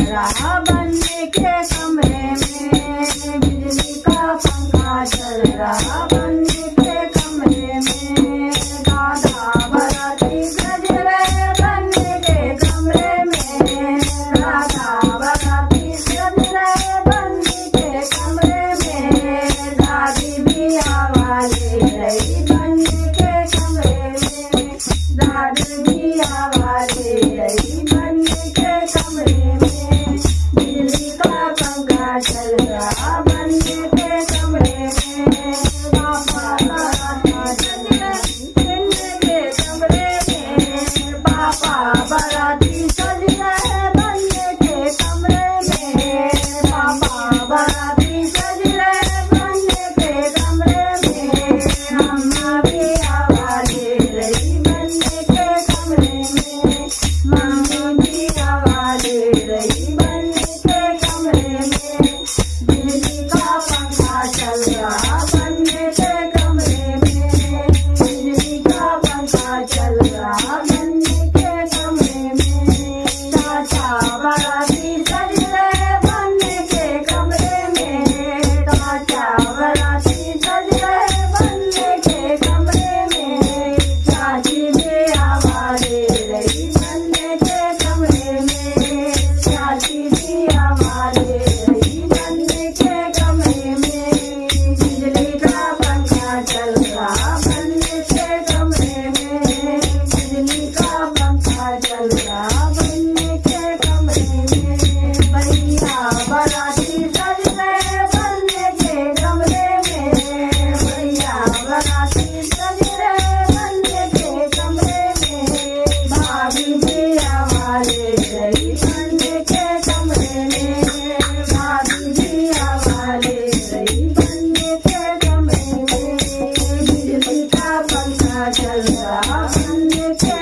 रहा बनने के कमरे में, बिजली का पंखा चल रहा बनने के कमरे में, राधा बाराती सज रहे बनने के कमरे में, राधा बाराती सज रहे बनने के कमरे में, दादी भी आवाज दे रही बनने के कमरे में, दादी भी आवाज दे रही बनने के कमरे में, बिजली का पंखा चल रहा बनने के कमरे में, पापा बाराती सज रहे बनने के कमरे में, पापा बाराती सज रहे बनने के कमरे में, पापा बाराती सज रहे बनने के कमरे में, मम्मा भी आवाज दे रही बनने के कमरे में, मम्मी भी आवाज दे रही बनने के कमरे में, बिजली का पंखा चल रहा बनने के कमरे में, बिजली का पंखा चल रहा बनने के कमरे में, चाचा बाराती सज रहे बनने के कमरे में, चाचा बाराती सज रहे बनने के कमरे में, चाची भी आवाज दे रही बनने के कमरे में, चाची भी आवाज दे रही बनने के कमरे में, बिजली का पंखा चल रहा बनने के कमरे में, बिजली का पंखा चल रहा बनने के कमरे में, भैया बाराती सज रहे बनने के कमरे में, भैया बाराती सज रहे बनने के कमरे में, भाभी भी आवाज दे रही बनने के कमरे में, भाभी भी आवाज दे रही बनने के कमरे में, बिजली का पंखा चल रहा बनने के